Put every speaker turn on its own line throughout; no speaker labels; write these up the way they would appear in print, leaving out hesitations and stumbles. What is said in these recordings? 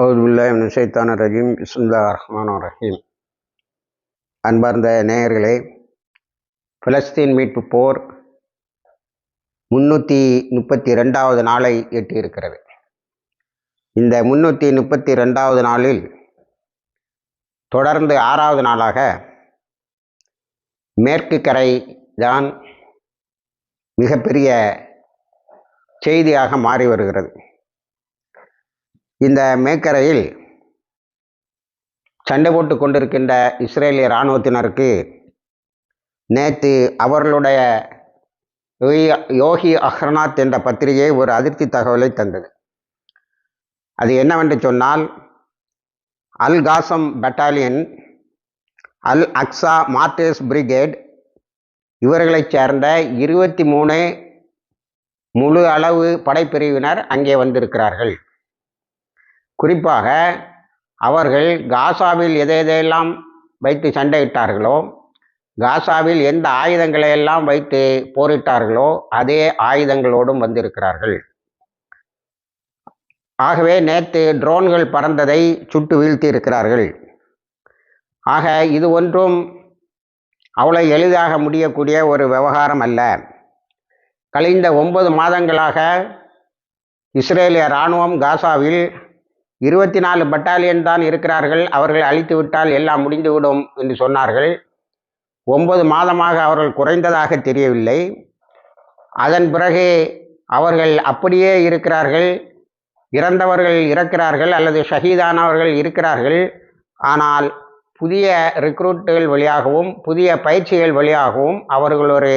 அவுதுபில்லாஹிமினஷைத்தானிர் பிஸ்மில்லாஹிர் ரஹ்மானிர் ரஹீம். அன்பார்ந்த நேயர்களே, பலஸ்தீன் மீட்பு போர் 332வது நாளை எட்டியிருக்கிறது. இந்த 332வது நாளில் தொடர்ந்து 6வது நாளாக மேற்கு கரை தான் மிகப்பெரிய செய்தியாக மாறி வருகிறது. இந்த மேற்கரையில் சண்டை போட்டு கொண்டிருக்கின்ற இஸ்ரேலிய இராணுவத்தினருக்கு நேற்று அவர்களுடைய யோகி அஹ்ரனாத் என்ற பத்திரிகை ஒரு அதிர்ச்சி தகவலை தந்தது. அது என்னவென்று சொன்னால், அல் காசம் பட்டாலியன், அல் அக்ஸா மார்டேஸ் பிரிகேட் இவர்களைச் சேர்ந்த 23 முழு அளவு படைப்பிரிவினர் அங்கே வந்திருக்கிறார்கள். குறிப்பாக அவர்கள் காசாவில் எதையெல்லாம் வைத்து சண்டையிட்டார்களோ, காசாவில் எந்த ஆயுதங்களை எல்லாம் வைத்து போரிட்டார்களோ அதே ஆயுதங்களோடும் வந்திருக்கிறார்கள். ஆகவே நேற்று ட்ரோன்கள் பறந்ததை சுட்டு வீழ்த்தி இருக்கிறார்கள். ஆக இது ஒன்றும் அவ்வளோ எளிதாக முடியக்கூடிய ஒரு விவகாரம் அல்ல. கழிந்த 9 மாதங்களாக இஸ்ரேலிய இராணுவம் காசாவில் 24 பட்டாலியன் தான் இருக்கிறார்கள், அவர்கள் அழித்து விட்டால் எல்லாம் முடிந்துவிடும் என்று சொன்னார்கள். 9 மாதமாக அவர்கள் குறைந்ததாக தெரியவில்லை. அதன் பிறகு அவர்கள் அப்படியே இருக்கிறார்கள். இறந்தவர்கள் இருக்கிறார்கள் அல்லது ஷஹீதானவர்கள் இருக்கிறார்கள். ஆனால் புதிய ரிக்ரூட்டுகள் வழியாகவும் புதிய பயிற்சிகள் வழியாகவும் அவர்கள் ஒரு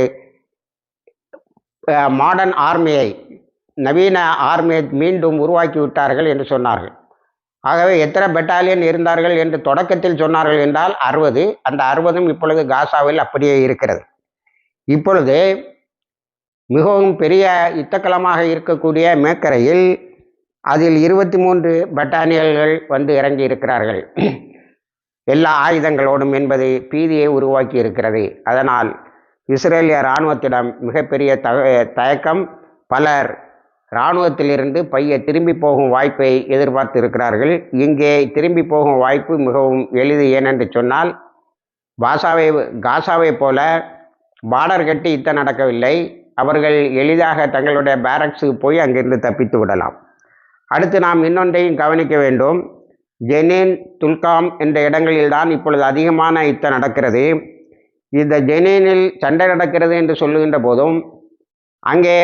மாடர்ன் ஆர்மியை, நவீன ஆர்மியை மீண்டும் உருவாக்கி விட்டார்கள் என்று சொன்னார்கள். ஆகவே எத்தனை பெட்டாலியன் இருந்தார்கள் என்று தொடக்கத்தில் சொன்னார்கள் என்றால் 60. அந்த 60ம் இப்பொழுது காசாவில் அப்படியே இருக்கிறது. இப்பொழுது மிகவும் பெரிய யுத்தக்களமாக இருக்கக்கூடிய மேற்கரையில் அதில் 23 பட்டாலியன்கள் வந்து இறங்கி இருக்கிறார்கள், எல்லா ஆயுதங்களோடும் என்பது பீதியை உருவாக்கி இருக்கிறது. அதனால் இஸ்ரேலிய இராணுவத்திடம் மிகப்பெரிய தயக்கம். பலர் இராணுவத்திலிருந்து பைய போகும் வாய்ப்பை எதிர்பார்த்து இருக்கிறார்கள். இங்கே திரும்பி போகும் வாய்ப்பு மிகவும் எளிது. ஏனென்று சொன்னால், காசாவை போல பார்டர் கட்டி யுத்தம் நடக்கவில்லை. அவர்கள் எளிதாக தங்களுடைய பேரக்ஸுக்கு போய் அங்கிருந்து தப்பித்து விடலாம். அடுத்து நாம் இன்னொன்றையும் கவனிக்க வேண்டும். ஜெனீன், துல்காம் என்ற இடங்களில்தான் இப்பொழுது அதிகமான யுத்தம் நடக்கிறது. இந்த ஜெனீனில் சண்டை நடக்கிறது என்று சொல்லுகின்ற போதும், அங்கே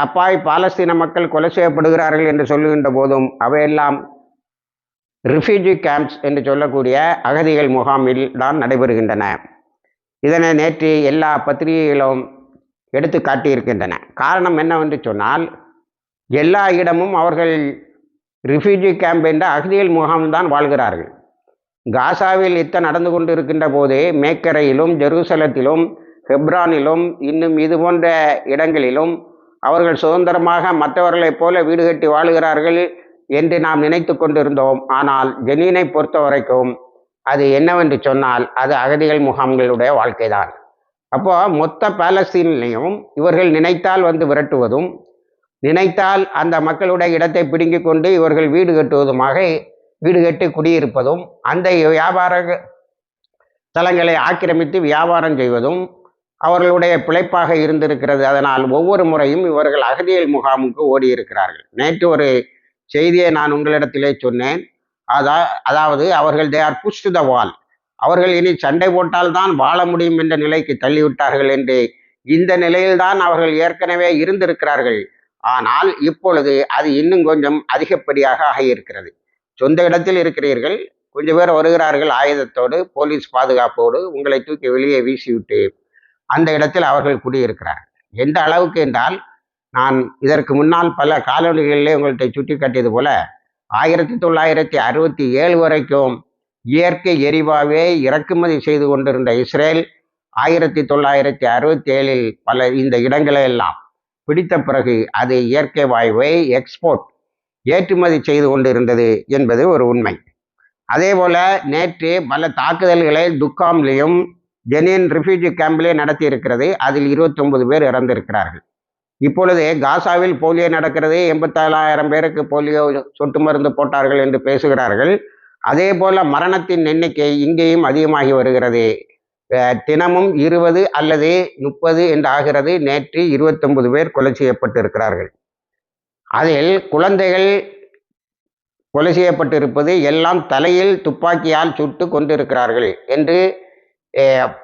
அப்பாவி பாலஸ்தீன மக்கள் கொலை செய்யப்படுகிறார்கள் என்று சொல்லுகின்ற போதும் அவையெல்லாம் ரிஃப்யூஜி கேம்ப்ஸ் என்று சொல்லக்கூடிய அகதிகள் முகாமில் தான் நடைபெறுகின்றன. இதனை நேற்று எல்லா பத்திரிகைகளும் எடுத்து காட்டியிருக்கின்றன. காரணம் என்னவென்று சொன்னால், எல்லா இடமும் அவர்கள் ரிஃப்யூஜி கேம்ப் என்ற அகதிகள் முகாம்தான் வாழ்கிறார்கள். காசாவில் யுத்தம் நடந்து கொண்டு இருக்கின்ற போது மேற்கரையிலும் ஜெருசலத்திலும் ஹெப்ரானிலும் இன்னும் இது போன்ற இடங்களிலும் அவர்கள் சுதந்திரமாக மற்றவர்களைப் போல வீடு கட்டி வாழுகிறார்கள் என்று நாம் நினைத்து கொண்டிருந்தோம். ஆனால் ஜெனீனை பொறுத்த வரைக்கும் அது என்னவென்று சொன்னால், அது அகதிகள் முகாம்களுடைய வாழ்க்கைதான். அப்போ மொத்த பாலஸ்தீனிலையும் இவர்கள் நினைத்தால் வந்து விரட்டுவதும், நினைத்தால் அந்த மக்களுடைய இடத்தை பிடுங்கி கொண்டு இவர்கள் வீடு கட்டுவதுமாக வீடு கட்டி குடியிருப்பதும், அந்த வியாபார தலங்களை ஆக்கிரமித்து வியாபாரம் செய்வதும் அவர்களுடைய பிழைப்பாக இருந்திருக்கிறது. அதனால் ஒவ்வொரு முறையும் இவர்கள் அகதிகள் முகாமுக்கு ஓடியிருக்கிறார்கள். நேற்று ஒரு செய்தியை நான் உங்களிடத்திலே சொன்னேன். அதாவது அவர்கள் தே ஆர் புஷ்டு த வால், அவர்கள் இனி சண்டை போட்டால் தான் வாழ முடியும் என்ற நிலைக்கு தள்ளிவிட்டார்கள் என்று. இந்த நிலையில்தான் அவர்கள் ஏற்கனவே இருந்திருக்கிறார்கள். ஆனால் இப்பொழுது அது இன்னும் கொஞ்சம் அதிகப்படியாக ஆகியிருக்கிறது. சொந்த இடத்தில் இருக்கிறீர்கள், கொஞ்சம் பேர் வருகிறார்கள் ஆயுதத்தோடு, போலீஸ் பாதுகாப்போடு உங்களை தூக்கி வெளியே வீசிவிட்டு அந்த இடத்தில் அவர்கள் குடியிருக்கிறார்கள். எந்த அளவுக்கு என்றால், நான் இதற்கு முன்னால் பல காலொலிகளிலே உங்கள்கிட்ட சுட்டி காட்டியது போல 1967 வரைக்கும் இயற்கை எரிவாயுவை இறக்குமதி செய்து கொண்டிருந்த இஸ்ரேல் 1967 பல இந்த இடங்களை எல்லாம் பிடித்த பிறகு அது இயற்கை வாயுவை ஏற்றுமதி செய்து கொண்டிருந்தது என்பது ஒரு உண்மை. அதே போல நேற்று பல தாக்குதல்களை துக்காம்லேயும் ஜெனீன் ரிஃப்யூஜி கேம்பிலே நடத்தி இருக்கிறது. அதில் 29 பேர் இறந்திருக்கிறார்கள். இப்பொழுது காசாவில் போலியோ நடக்கிறது, 87,000 பேருக்கு போலியோ சொட்டு மருந்து போட்டார்கள் என்று பேசுகிறார்கள். அதே போல மரணத்தின் எண்ணிக்கை இங்கேயும் அதிகமாகி வருகிறது. தினமும் 20 அல்லது 30 என்று ஆகிறது. நேற்று 29 பேர் கொலை செய்யப்பட்டிருக்கிறார்கள். அதில் குழந்தைகள் கொலை செய்யப்பட்டிருப்பது எல்லாம் தலையில் துப்பாக்கியால் சுட்டு கொண்டிருக்கிறார்கள் என்று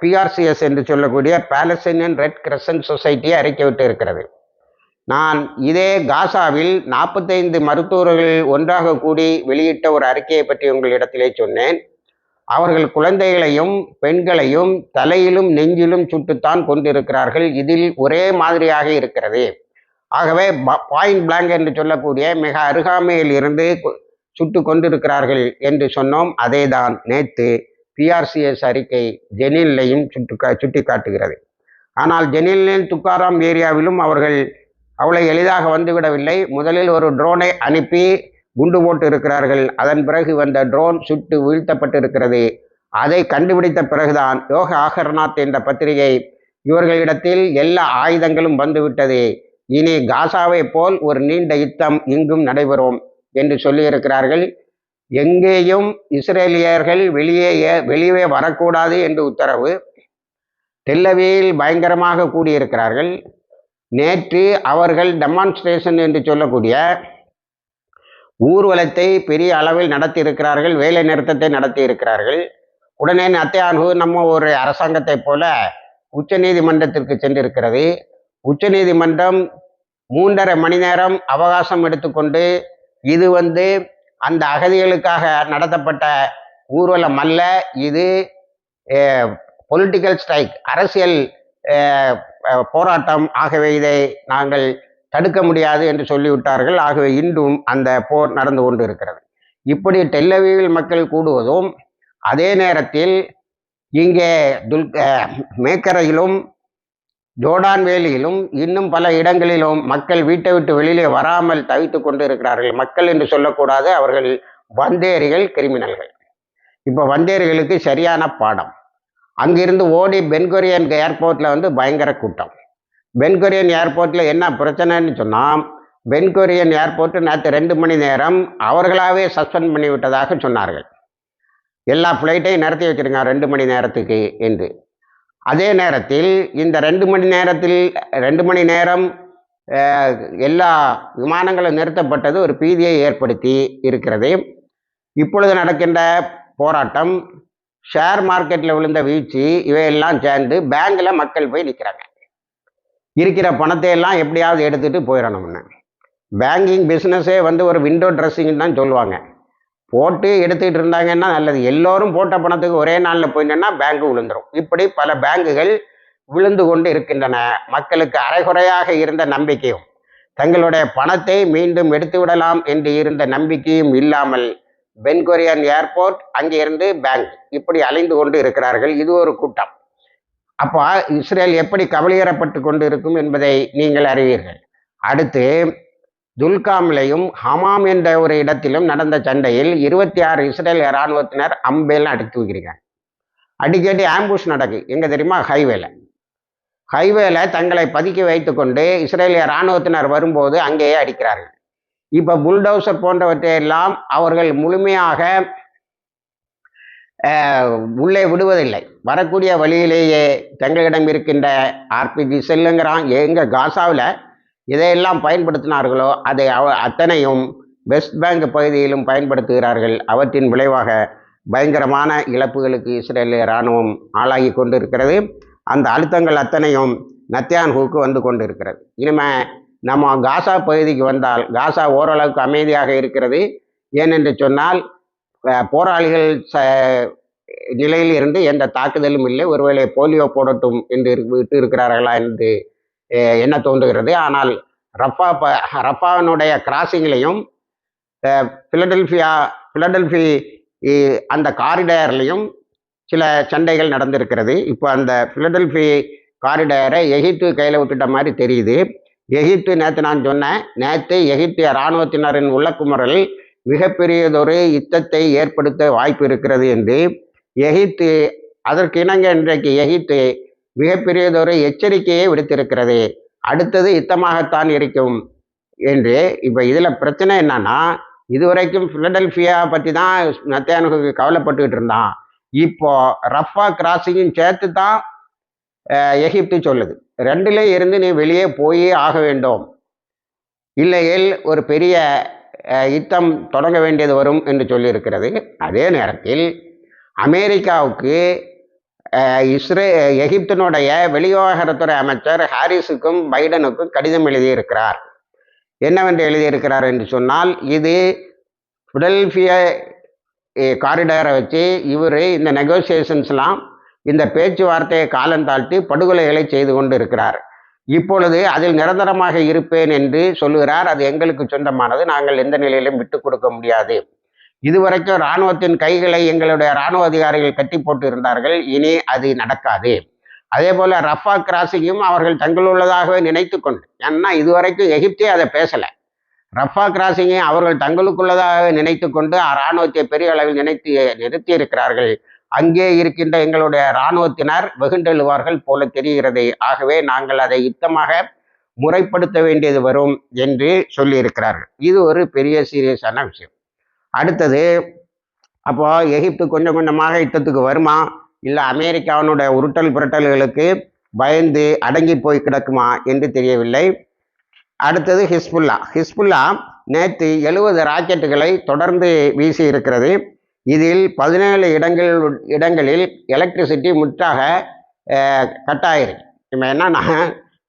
பிஆர்சிஎஸ் என்று சொல்லக்கூடிய பாலஸ்தீனியன் ரெட் கிரசன்ட் சொசைட்டி அறிக்கை விட்டு இருக்கிறது. நான் இதே காசாவில் 45 மருத்துவர்கள் ஒன்றாக கூடி வெளியிட்ட ஒரு அறிக்கையை பற்றி உங்களிடத்திலே சொன்னேன். அவர்கள் குழந்தைகளையும் பெண்களையும் தலையிலும் நெஞ்சிலும் சுட்டுத்தான் கொண்டிருக்கிறார்கள். இதில் ஒரே மாதிரியாக இருக்கிறது. ஆகவே பாயிண்ட் பிளாங்க் என்று சொல்லக்கூடிய மிக அருகாமையில் இருந்து சுட்டு கொண்டிருக்கிறார்கள் என்று சொன்னோம். அதே தான் நேற்று பிஆர்சிஎஸ் அறிக்கை ஜெனின்லையும் சுட்டி காட்டுகிறது. ஆனால் ஜெனினின் துக்காராம் ஏரியாவிலும் அவர்கள் அவ்வளவு எளிதாக வந்துவிடவில்லை. முதலில் ஒரு ட்ரோனை அனுப்பி குண்டு போட்டு இருக்கிறார்கள். அதன் பிறகு வந்த ட்ரோன் சுட்டு வீழ்த்தப்பட்டிருக்கிறது. அதை கண்டுபிடித்த பிறகுதான் யோக ஆகர்நாத் என்ற பத்திரிகை இவர்களிடத்தில் எல்லா ஆயுதங்களும் வந்துவிட்டது, இனி காசாவை போல் ஒரு நீண்ட யுத்தம் இங்கும் நடைபெறும் என்று சொல்லியிருக்கிறார்கள். எங்கேயும் இஸ்ரேலியர்கள் வெளியே வரக்கூடாது என்று உத்தரவு. டெல்லவியில் பயங்கரமாக கூடியிருக்கிறார்கள். நேற்று அவர்கள் டெமான்ஸ்ட்ரேஷன் என்று சொல்லக்கூடிய ஊர்வலத்தை பெரிய அளவில் நடத்தியிருக்கிறார்கள், வேலை நிறுத்தத்தை நடத்தி இருக்கிறார்கள். உடனே நெத்தன்யாஹூ நம்ம ஒரு அரசாங்கத்தை போல உச்ச நீதிமன்றத்திற்கு சென்றிருக்கிறது. உச்ச நீதிமன்றம் 3.5 மணி நேரம் அவகாசம் எடுத்துக்கொண்டு இது அந்த அகதிகளுக்காக நடத்தப்பட்ட ஊர்வலம் அல்ல, இது பொலிட்டிக்கல் ஸ்ட்ரைக், அரசியல் போராட்டம், ஆகவே இதை நாங்கள் தடுக்க முடியாது என்று சொல்லிவிட்டார்கள். ஆகவே இன்றும் அந்த போர் நடந்து கொண்டு இருக்கிறது. இப்படி டெல்லவியில் மக்கள் கூடுவதும் அதே நேரத்தில் இங்கே மேக்கரையிலும் ஜோர்டான் வேலியிலும் இன்னும் பல இடங்களிலும் மக்கள் வீட்டை விட்டு வெளியிலே வராமல் தவித்து கொண்டு இருக்கிறார்கள். மக்கள் என்று சொல்லக்கூடாது, அவர்கள் வந்தேரிகள், கிரிமினல்கள். இப்போ வந்தேரிகளுக்கு சரியான பாடம். அங்கிருந்து ஓடி பென்குரியன் ஏர்போர்ட்டில் பயங்கர கூட்டம். பென்குரியன் ஏர்போர்ட்டில் என்ன பிரச்சனைன்னு சொன்னால், பென்குரியன் ஏர்போர்ட் நேற்று 2 மணி நேரம் அவர்களாகவே சஸ்பெண்ட் பண்ணிவிட்டதாக சொன்னார்கள். எல்லா ஃப்ளைட்டையும் நிறுத்தி வச்சுருங்க 2 மணி நேரத்துக்கு என்று. அதே நேரத்தில் இந்த 2 மணி நேரம் எல்லா விமானங்களும் நிறுத்தப்பட்டது ஒரு பீதியை ஏற்படுத்தி இருக்கிறது. இப்பொழுது நடக்கின்ற போராட்டம், ஷேர் மார்க்கெட்டில் விழுந்த வீழ்ச்சி, இவையெல்லாம் சேர்ந்து பேங்கில் மக்கள் போய் நிற்கிறாங்க. இருக்கிற பணத்தை எல்லாம் எப்படியாவது எடுத்துகிட்டு போயிடணும்னு. பேங்கிங் பிஸ்னஸே ஒரு விண்டோ ட்ரெஸ்ஸிங்னு தான் சொல்லுவாங்க. போட்டு எடுத்துக்கிட்டு இருந்தாங்கன்னா நல்லது. எல்லோரும் போட்ட பணத்துக்கு ஒரே நாளில் போயிட்டோன்னா பேங்கு விழுந்துடும். இப்படி பல பேங்குகள் விழுந்து கொண்டு இருக்கின்றன. மக்களுக்கு அரைகுறையாக இருந்த நம்பிக்கையும், தங்களுடைய பணத்தை மீண்டும் எடுத்து விடலாம் என்று இருந்த நம்பிக்கையும் இல்லாமல் பென்குரியன் ஏர்போர்ட், அங்கிருந்து பேங்க், இப்படி அலைந்து கொண்டு இருக்கிறார்கள். இது ஒரு கூட்டம். அப்போ இஸ்ரேல் எப்படி கவலையறப்பட்டு கொண்டு இருக்கும் என்பதை நீங்கள் அறிவீர்கள். அடுத்து துல்காமிலையும் ஹமாம் என்ற ஒரு இடத்திலும் நடந்த சண்டையில் 26 இஸ்ரேல் இராணுவத்தினர் அம்பேல அடித்து வைக்கிறாங்க. அடிக்கடி ஆம்புஷ் நடக்கு. எங்கே தெரியுமா? ஹைவேல தங்களை பதுக்கி வைத்து கொண்டு இஸ்ரேலிய இராணுவத்தினர் வரும்போது அங்கேயே அடிக்கிறார்கள். இப்போ புல்டோசர் போன்றவற்றையெல்லாம் அவர்கள் முழுமையாக உள்ளே விடுவதில்லை. வரக்கூடிய வழியிலேயே தங்களிடம் இருக்கின்ற ஆர்பிஜி செல்லுங்கிறான். எங்கள் காசாவில் இதையெல்லாம் பயன்படுத்தினார்களோ அதை அத்தனையும் வெஸ்ட் பேங்க் பகுதியிலும் பயன்படுத்துகிறார்கள். அவற்றின் விளைவாக பயங்கரமான இழப்புகளுக்கு இஸ்ரேலிய இராணுவம் ஆளாகி கொண்டு இருக்கிறது. அந்த அழுத்தங்கள் அத்தனையும் நெத்தன்யாஹூவுக்கு வந்து கொண்டு இருக்கிறது. இனிமேல் நம்ம காசா பகுதிக்கு வந்தால் காசா ஓரளவுக்கு அமைதியாக இருக்கிறது. ஏனென்று சொன்னால் போராளிகள் நிலையில் இருந்து எந்த தாக்குதலும் இல்லை. ஒருவேளை போலியோ போடட்டும் என்று விட்டு இருக்கிறார்களா என்று என்ன தோன்றுகிறது. ஆனால் ரஃபாவினுடைய கிராசிங்லையும் பிலடெல்ஃபி அந்த காரிடார்லையும் சில சண்டைகள் நடந்திருக்கிறது. இப்போ அந்த பிலடெல்ஃபி காரிடாரை எகிப்து கையில் விட்டுட்ட மாதிரி தெரியுது. எகிப்து, நேற்று நான் சொன்னேன், நேற்று எகிப்திய இராணுவத்தினரின் உள்ளக்குமுறல் மிகப்பெரியதொரு யுத்தத்தை ஏற்படுத்த வாய்ப்பு இருக்கிறது என்று எகிப்து, அதற்கு இணங்க இன்றைக்கு எகிப்து மிகப்பெரியதொரு எச்சரிக்கையை விடுத்திருக்கிறது. அடுத்தது யுத்தமாகத்தான் இருக்கும் என்று. இப்போ இதில் பிரச்சனை என்னன்னா, இதுவரைக்கும் பிலடெல்பியா பற்றி தான் நெத்தன்யாகு கவலைப்பட்டுக்கிட்டு இருந்தான். இப்போ ரஃபா கிராசிங்கும் சேர்த்து தான் எகிப்து சொல்லுது, ரெண்டுல இருந்து நீ வெளியே போயே ஆக வேண்டும், இல்லையேல் ஒரு பெரிய யுத்தம் தொடங்க வேண்டியது வரும் என்று சொல்லியிருக்கிறது. அதே நேரத்தில் அமெரிக்காவுக்கு எகிப்தினுடைய வெளிவிவகாரத்துறை அமைச்சர் ஹாரிஸுக்கும் பைடனுக்கும் கடிதம் எழுதியிருக்கிறார். என்னவென்று எழுதியிருக்கிறார் என்று சொன்னால், இது பிலடெல்பியா காரிடாரை வச்சு இவர் இந்த நெகோசியேஷன்ஸ்லாம், இந்த பேச்சுவார்த்தையை காலந்தாழ்த்தி படுகொலைகளை செய்து கொண்டு இருக்கிறார். இப்பொழுது அதில் நிரந்தரமாக இருப்பேன் என்று சொல்லுகிறார். அது எங்களுக்கு சொந்தமானது, நாங்கள் எந்த நிலையிலும் விட்டு கொடுக்க முடியாது. இதுவரைக்கும் இராணுவத்தின் கைகளை எங்களுடைய இராணுவ அதிகாரிகள் கட்டி போட்டு இருந்தார்கள், இனி அது நடக்காது. அதே போல ரஃபா கிராசிங்கும் அவர்கள் தங்களுள்ளதாகவே நினைத்து கொண்டு, ஏன்னா இதுவரைக்கும் எகிப்தே அதை பேசலை, ரஃபா கிராசிங்கை அவர்கள் தங்களுக்குள்ளதாக நினைத்து கொண்டு இராணுவத்தை பெரிய அளவில் நிறுத்தி இருக்கிறார்கள். அங்கே இருக்கின்ற எங்களுடைய இராணுவத்தினர் வெகுண்டெழுவார்கள் போல தெரிகிறது. ஆகவே நாங்கள் அதை யுத்தமாக முறைப்படுத்த வேண்டியது வரும் என்று சொல்லியிருக்கிறார்கள். இது ஒரு பெரிய சீரியஸான விஷயம். அடுத்தது, அப்போ எகிப்து கொஞ்சம் கொஞ்சமாக யுத்தத்துக்கு வருமா, இல்லை அமெரிக்காவினுடைய உருட்டல் புரட்டல்களுக்கு பயந்து அடங்கி போய் கிடக்குமா என்று தெரியவில்லை. அடுத்தது ஹிஸ்புல்லா நேற்று 70 ராக்கெட்டுகளை தொடர்ந்து வீசி இருக்கிறது. இதில் 17 இடங்களில் எலக்ட்ரிசிட்டி முற்றாக கட்டாயிருக்கு. இப்போ என்னன்னா,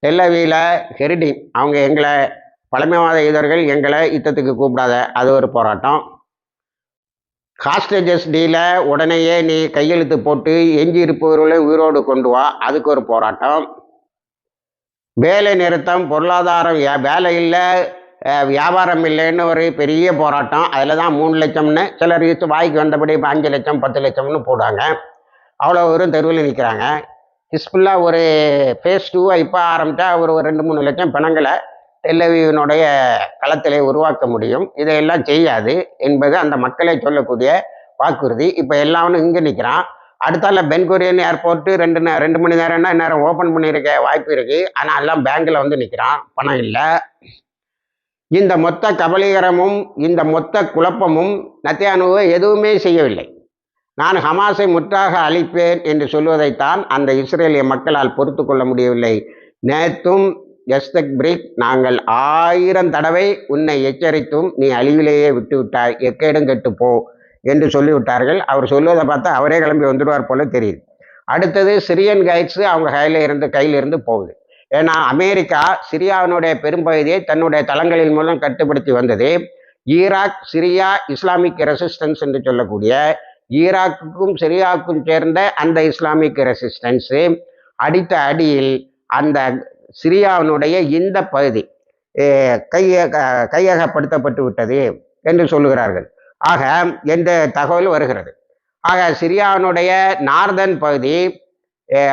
டெல்லவியில் ஹெரிடிங் அவங்க எங்களை பழமைவாத யூதர்கள் எங்களை யுத்தத்துக்கு கூப்பிடாத, அது ஒரு போராட்டம். ஹாஸ்டேஜஸ் டீல உடனேயே நீ கையெழுத்து போட்டு எஞ்சி இருப்பவர்களை உயிரோடு கொண்டு வா, அதுக்கு ஒரு போராட்டம். வேலை நிறுத்தம், பொருளாதாரம், வேலை இல்லை, வியாபாரம் இல்லைன்னு ஒரு பெரிய போராட்டம். அதில் தான் 3 லட்சம்னு சிலர் வாய்க்கு வந்தபடி 5 லட்சம் 10 லட்சம்னு போடுவாங்க. அவ்வளோ ஒரு தெருவில் நிற்கிறாங்க. ஹிஸ்புல்லா ஒரு ஃபேஸ் 2 இப்போ ஆரம்பித்தா ஒரு 2-3 லட்சம் பிணங்களை டெல்லவியினுடைய களத்திலே உருவாக்க முடியும். இதையெல்லாம் செய்யாது என்பது அந்த மக்களை சொல்லக்கூடிய வாக்குறுதி. இப்போ எல்லாரும் இங்கே நிற்கிறான். அடுத்தால பென்குரியன் ஏர்போர்ட்டு 2 மணி நேரம்னா நேரம் ஓப்பன் பண்ணியிருக்க வாய்ப்பு இருக்குது. ஆனால் எல்லாம் பேங்கில் வந்து நிற்கிறான், பணம் இல்லை. இந்த மொத்த கபலீகரமும் இந்த மொத்த குழப்பமும் நெத்தன்யாகுவை எதுவுமே செய்யவில்லை. நான் ஹமாஸை முற்றாக அழிப்பேன் என்று சொல்வதைத்தான் அந்த இஸ்ரேலிய மக்களால் பொறுத்து கொள்ள முடியவில்லை. நேற்றும் எஸ்தக் பிரிக், நாங்கள் 1000 தடவை உன்னை எச்சரித்தும் நீ அழிவிலேயே விட்டு விட்டாய், எக்கேடும் கெட்டுப்போ என்று சொல்லிவிட்டார்கள். அவர் சொல்வதை பார்த்தா அவரே கிளம்பி வந்துடுவார் போல தெரியுது. அடுத்தது சிரியன் கைட்ஸு அவங்க கையிலிருந்து போகுது. ஏன்னா அமெரிக்கா சிரியாவினுடைய பெரும்பகுதியை தன்னுடைய தளங்களின் மூலம் கட்டுப்படுத்தி வந்தது. ஈராக், சிரியா இஸ்லாமிக் ரெசிஸ்டன்ஸ் என்று சொல்லக்கூடிய ஈராக்குக்கும் சிரியாவுக்கும் சேர்ந்த அந்த இஸ்லாமிக் ரெசிஸ்டன்ஸு அடித்த அடியில் அந்த சிரியாவினுடைய இந்த பகுதி கையகப்படுத்தப்பட்டு விட்டது என்று சொல்லுகிறார்கள். ஆக எந்த தகவல் வருகிறது. ஆக சிரியாவினுடைய நார்தன் பகுதி,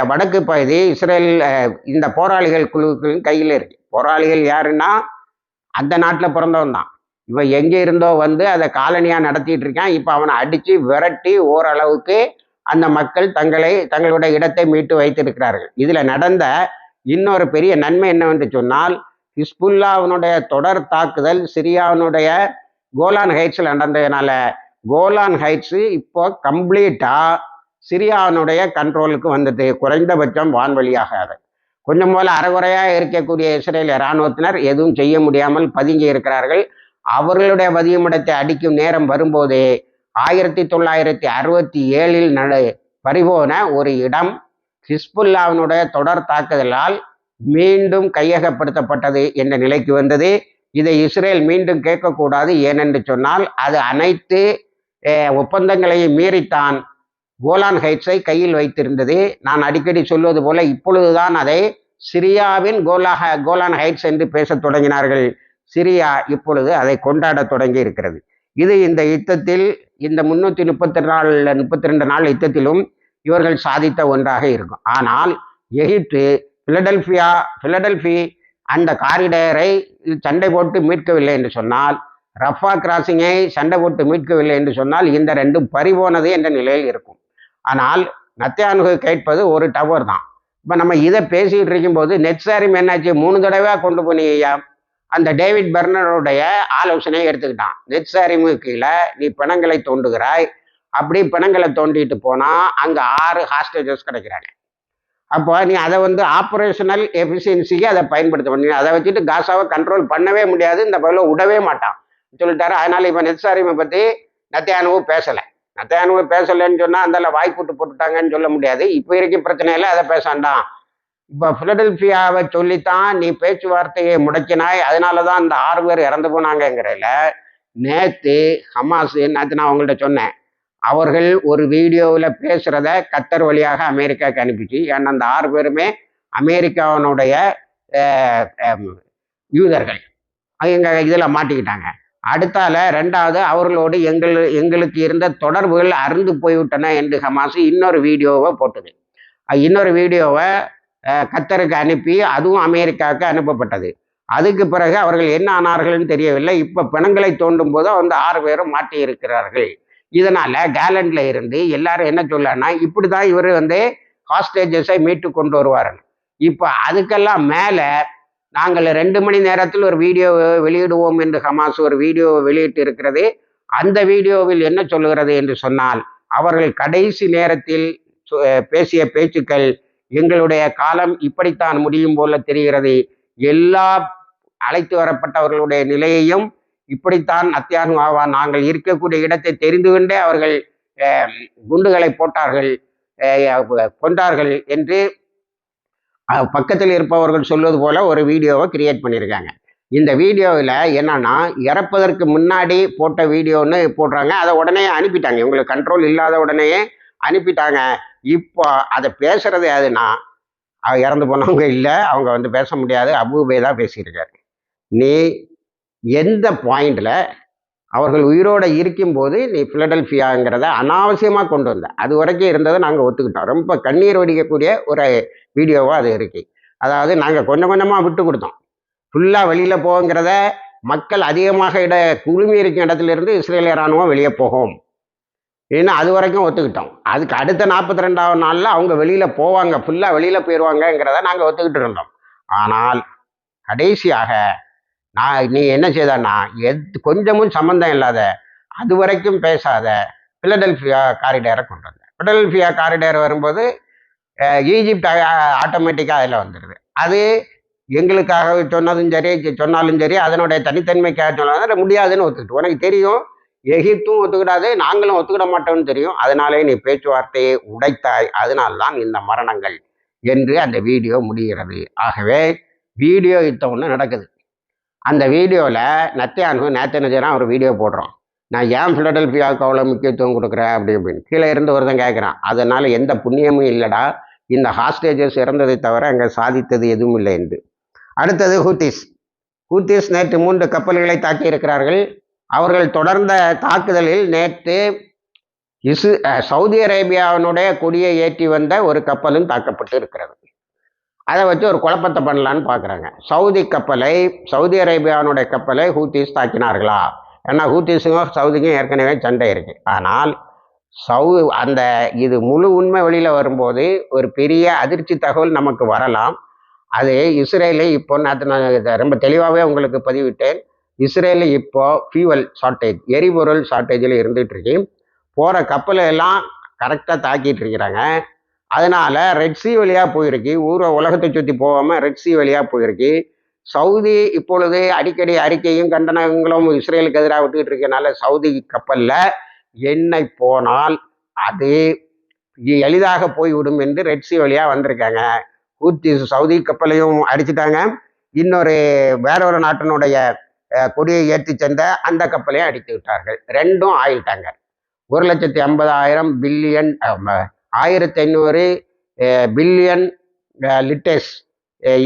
வடக்கு பகுதி இஸ்ரேல் இந்த போராளிகள் குழுக்களின் கையில் இருக்கு. போராளிகள் யாருன்னா அந்த நாட்டில் பிறந்தவன் தான். இவன் எங்கே இருந்தோ வந்து அதை காலனியாக நடத்திட்டு இருக்கான். இப்போ அவனை அடித்து விரட்டி ஓரளவுக்கு அந்த மக்கள் தங்களுடைய இடத்தை மீட்டு வைத்திருக்கிறார்கள். இதில் நடந்த இன்னொரு பெரிய நன்மை என்னவென்று சொன்னால், ஹிஸ்புல்லாவினுடைய தொடர் தாக்குதல் சிரியாவினுடைய கோலான் ஹைட்ஸில் நடந்ததுனால கோலான் ஹைட்ஸு இப்போ கம்ப்ளீட்டாக சிரியாவினுடைய கண்ட்ரோலுக்கு வந்துட்டு, குறைந்தபட்சம் வான்வழியாக. அதை கொஞ்சம் போல அறகுறையாக இருக்கக்கூடிய இஸ்ரேலிய இராணுவத்தினர் எதுவும் செய்ய முடியாமல் பதுங்கி இருக்கிறார்கள். அவர்களுடைய பதியுமிடத்தை அடிக்கும் நேரம் வரும்போது 1967 பறிபோன ஒரு இடம் ஹிஸ்புல்லாவினுடைய தொடர் தாக்குதலால் மீண்டும் கையகப்படுத்தப்பட்டது என்ற நிலைக்கு வந்தது. இதை இஸ்ரேல் மீண்டும் கேட்கக்கூடாது. ஏனென்று சொன்னால் அது அனைத்து ஒப்பந்தங்களையும் மீறித்தான் கோலான் ஹைட்ஸை கையில் வைத்திருந்தது. நான் அடிக்கடி சொல்வது போல இப்பொழுதுதான் அதை சிரியாவின் கோலான் ஹைட்ஸ் என்று பேசத் தொடங்கினார்கள். சிரியா இப்பொழுது அதை கொண்டாட தொடங்கி இருக்கிறது. இது இந்த யுத்தத்தில், இந்த 332 நாள் யுத்தத்திலும் இவர்கள் சாதித்த ஒன்றாக இருக்கும். ஆனால் எகிப்து பிலடெல்பி அந்த காரிடரை சண்டை போட்டு மீட்கவில்லை என்று சொன்னால், ரஃபா கிராசிங்கை சண்டை போட்டு மீட்கவில்லை என்று சொன்னால், இந்த ரெண்டும் பறிபோனது என்ற நிலையில் இருக்கும். ஆனால் நெத்தன்யாகு கேட்பது ஒரு டவர் தான். இப்போ நம்ம இதை பேசிகிட்டு இருக்கும்போது நெட்சாரிம் என்னாச்சு 3 தடவையாக கொண்டு போனீங்கய்யா. அந்த டேவிட் பெர்னருடைய ஆலோசனையை எடுத்துக்கிட்டான். நெட்சாரிமு கீழே நீ பிணங்களை தோண்டுகிறாய், அப்படி பிணங்களை தோண்டிட்டு போனால் அங்கே 6 ஹாஸ்டேஜஸ் கிடைக்கிறாங்க. அப்போ நீ அதை ஆப்ரேஷனல் எஃபிஷியன்சிக்கு அதை பயன்படுத்த பண்ணி அதை வச்சுட்டு காசாவை கண்ட்ரோல் பண்ணவே முடியாது, இந்த பயில விடவே மாட்டான் சொல்லிட்டாரு. அதனால இப்போ நெட்சாரிமை பற்றி நெத்தன்யாஹூ பேசலை. நெத்தன்யாஹூ பேசலைன்னு சொன்னால் அந்த வாய்ப்புட்டு போட்டுட்டாங்கன்னு சொல்ல முடியாது. இப்போ இருக்க பிரச்சனையில் அதை பேசாண்டான். இப்போ பிலடெல்பியாவை சொல்லித்தான் நீ பேச்சுவார்த்தையை முடக்கினாய், அதனால தான் அந்த 6 பேர் இறந்து போனாங்கங்கிறதுல நேற்று ஹமாஸ், நேற்று நான் உங்கள்கிட்ட சொன்னேன், அவர்கள் ஒரு வீடியோவில் பேசுகிறத கத்தர் வழியாக அமெரிக்காவுக்கு அனுப்பிச்சு. ஏன்னா அந்த 6 பேருமே அமெரிக்காவினுடைய யூதர்கள் எங்கள் இதில் மாட்டிக்கிட்டாங்க. அடுத்தால 2வது அவர்களோடு எங்களுக்கு இருந்த தொடர்புகள் அறுந்து போய்விட்டன என்று ஹமாஸ் இன்னொரு வீடியோவை போட்டது. இன்னொரு வீடியோவை கத்தருக்கு அனுப்பி அதுவும் அமெரிக்காவுக்கு அனுப்பப்பட்டது. அதுக்கு பிறகு அவர்கள் என்ன ஆனார்கள்னு தெரியவில்லை. இப்போ பிணங்களை தோண்டும் போது 6 பேரும் மாட்டி இருக்கிறார்கள். இதனால கேலண்ட்ல இருந்து எல்லாரும் என்ன சொல்லனா, இப்படிதான் இவர் ஹாஸ்டேஜஸை மீட்டு கொண்டு வருவார்கள். இப்போ அதுக்கெல்லாம் மேல நாங்கள் 2 மணி நேரத்தில் ஒரு வீடியோ வெளியிடுவோம் என்று ஹமாஸ் ஒரு வீடியோ வெளியிட்டு இருக்கிறது. அந்த வீடியோவில் என்ன சொல்லுகிறது என்று சொன்னால், அவர்கள் கடைசி நேரத்தில் பேசிய பேச்சுக்கள், எங்களுடைய காலம் இப்படித்தான் முடியும் போல தெரிகிறது, எல்லா அழைத்து வரப்பட்டவர்களுடைய நிலையையும் இப்படித்தான் நெத்தன்யாஹூ நாங்கள் இருக்கக்கூடிய இடத்தை தெரிந்து கொண்டே அவர்கள் குண்டுகளை போட்டார்கள், கொண்டார்கள் என்று பக்கத்தில் இருப்பவர்கள் சொல்வது போல ஒரு வீடியோவை கிரியேட் பண்ணியிருக்காங்க. இந்த வீடியோவில் என்னன்னா, இறப்பதற்கு முன்னாடி போட்ட வீடியோன்னு போடுறாங்க. அதை உடனே அனுப்பிட்டாங்க, இவங்களுக்கு கண்ட்ரோல் இல்லாத உடனேயே அனுப்பிட்டாங்க. இப்போ அதை பேசுறது யாருன்னா, இறந்து போனவங்க இல்லை, அவங்க பேச முடியாது, அபு உபைதா பேசியிருக்காரு. நீ எந்த பாயிண்டில் அவர்கள் உயிரோடு இருக்கும்போது நீ பிலடெல்பியாங்கிறத அனாவசியமாக கொண்டு வந்த, அது வரைக்கும் இருந்ததை நாங்கள் ஒத்துக்கிட்டோம். ரொம்ப கண்ணீர் வடிக்கக்கூடிய ஒரு வீடியோவாக அது இருக்கு. அதாவது நாங்கள் கொஞ்சம் கொஞ்சமாக விட்டு கொடுத்தோம், ஃபுல்லாக வெளியில் போங்கிறத, மக்கள் அதிகமாக குழுமி இருக்கும் இடத்துலேருந்து இஸ்ரேலிய இராணுவம் வெளியே போகும் ஏன்னா அது வரைக்கும் ஒத்துக்கிட்டோம். அதுக்கு அடுத்த 42வது நாளில் அவங்க வெளியில் போவாங்க, ஃபுல்லாக வெளியில் போயிடுவாங்கங்கிறத நாங்கள் ஒத்துக்கிட்டு இருந்தோம். ஆனால் கடைசியாக நீ என்ன செய்தன்னா, கொஞ்சமும் சம்மந்தம் இல்லாத, அது வரைக்கும் பேசாத பிலடெல்பியா காரிடரை கொண்டு வந்தேன். பிலடெல்பியா காரிடர் வரும்போது ஈஜிப்ட் ஆட்டோமேட்டிக்காக அதில் வந்துடுது. அது எங்களுக்காக சொன்னாலும் சரி, அதனுடைய தனித்தன்மைக்காக சொன்னாலும் முடியாதுன்னு ஒத்துக்கிட்டு, உனக்கு தெரியும் எகிப்தும் ஒத்துக்கிடாது, நாங்களும் ஒத்துக்கிட மாட்டோம்னு தெரியும், அதனாலே நீ பேச்சுவார்த்தையை உடைத்தாய், அதனால்தான் இந்த மரணங்கள் என்று அந்த வீடியோ முடிகிறது. ஆகவே வீடியோ யுத்தம் ஒன்று நடக்குது. அந்த வீடியோவில் நெத்தன்யாஹூ நேற்று ஒரு வீடியோ போடுறோம், நான் ஏன் பிலடெல்பியாவுக்கு அவ்வளோ முக்கியத்துவம் கொடுக்குறேன் அப்படின்னு கீழே இருந்து ஒருத்தன் கேட்குறான். அதனால் எந்த புண்ணியமும் இல்லைடா, இந்த ஹாஸ்டேஜஸ் இறந்ததை தவிர அங்கே சாதித்தது எதுவும் இல்லை என்று. அடுத்தது ஹூத்திஸ் நேற்று 3 கப்பல்களை தாக்கி இருக்கிறார்கள். அவர்கள் தொடர்ந்த தாக்குதலில் நேற்று சவுதி அரேபியாவினுடைய கொடியை ஏற்றி வந்த ஒரு கப்பலும் தாக்கப்பட்டு இருக்கிறது. அதை வச்சு ஒரு குழப்பத்தை பண்ணலான்னு பார்க்குறாங்க. சவுதி அரேபியாவினுடைய கப்பலை ஹூத்திஸ் தாக்கினார்களா? ஏன்னா ஹூத்திஸுக்கும் சவுதிக்கும் ஏற்கனவே சண்டை இருக்கு. ஆனால் இது முழு உண்மை வெளியில் வரும்போது ஒரு பெரிய அதிர்ச்சி தகவல் நமக்கு வரலாம். அது இஸ்ரேலு இப்போ நான் ரொம்ப தெளிவாகவே உங்களுக்கு பதிவிட்டேன். இஸ்ரேலு இப்போ ஃபியூவல் ஷார்ட்டேஜ், எரிபொருள் ஷார்ட்டேஜில் இருந்துகிட்டு இருக்கு. போகிற கப்பலை எல்லாம் கரெக்டாக தாக்கிட்டு இருக்கிறாங்க. அதனால ரெட்சி வழியாக போயிருக்கு, உலகத்தை சுற்றி போகாமல் ரெட்சி வழியாக போயிருக்கு. சவுதி இப்பொழுது அடிக்கடி அறிக்கையும் கண்டனங்களும் இஸ்ரேலுக்கு எதிராக விட்டுக்கிட்டு இருக்கனால சவுதி கப்பலில் எண்ணெய் போனால் அது எளிதாக போய்விடும் என்று ரெட்சி வழியாக வந்திருக்காங்க. சவுதி கப்பலையும் அடிச்சுட்டாங்க, வேறொரு நாட்டினுடைய கொடியை ஏற்றி சென்ற அந்த கப்பலையும் அடித்து விட்டார்கள். 2ம் oil tanker 1,50,000 billion 1,500 billion litres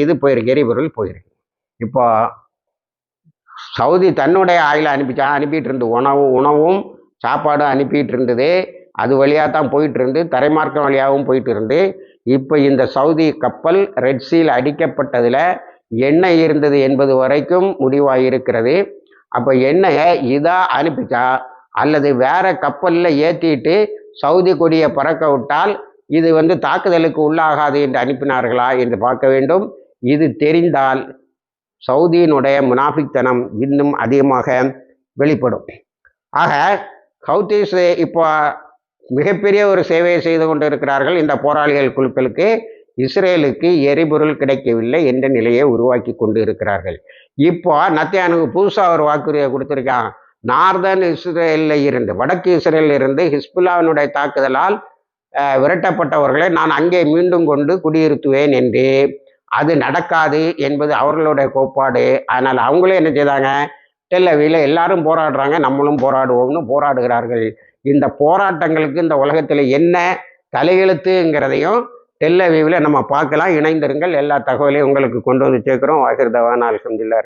இது போயிருக்கு, எரிபொருள் போயிருக்கு. இப்போ சவுதி தன்னுடைய ஆயிலை அனுப்பிட்டு இருந்து உணவும் சாப்பாடும் அனுப்பிட்டு இருந்தது. அது வழியாக தான் போயிட்டு இருந்து, தரைமார்க்கம் வழியாகவும் போயிட்டு இருந்து. இப்போ இந்த சவுதி கப்பல் ரெட்சியில் அடிக்கப்பட்டதில் எண்ணெய் இருந்தது என்பது வரைக்கும் முடிவாயிருக்கிறது. அப்போ எண்ணெயை இதாக அனுப்பிச்சா அல்லது வேற கப்பலில் ஏற்றிட்டு சவுதி கொடியை பறக்க விட்டால் இது தாக்குதலுக்கு உள்ளாகாது என்று அனுப்பினார்களா என்று பார்க்க வேண்டும். இது தெரிந்தால் சவுதியினுடைய முனாஃபிக்தனம் இன்னும் அதிகமாக வெளிப்படும். ஆக ஹவுதீஸ் இப்போ மிகப்பெரிய ஒரு சேவையை செய்து கொண்டு இருக்கிறார்கள். இந்த போராளிகள் குழுக்களுக்கு இஸ்ரேலுக்கு எரிபொருள் கிடைக்கவில்லை என்ற நிலையை உருவாக்கி கொண்டு இருக்கிறார்கள். இப்போ நத்தியானுக்கு புதுசாக ஒரு வாக்குறுதியை கொடுத்துருக்கான். நார்தர்ன் இஸ்ரேலில் இருந்து, வடக்கு இஸ்ரேலில் இருந்து ஹிஸ்புல்லாவினுடைய தாக்குதலால் விரட்டப்பட்டவர்களை நான் அங்கே மீண்டும் கொண்டு குடியிருத்துவேன் என்று. அது நடக்காது என்பது அவர்களுடைய கோட்பாடு. அதனால் அவங்களே என்ன செய்தாங்க, டெல் அவிவ்ல எல்லாரும் போராடுறாங்க, நம்மளும் போராடுவோம்னு போராடுகிறார்கள். இந்த போராட்டங்களுக்கு இந்த உலகத்தில் என்ன தலையெழுத்துங்கிறதையும் டெல் அவிவ்ல நம்ம பார்க்கலாம். இணைந்திருங்கள். எல்லா தகவலையும் உங்களுக்கு கொண்டு வந்து சேர்க்குறோம். வாகிர் தவான் அல்ஹம்துலில்லாஹ்.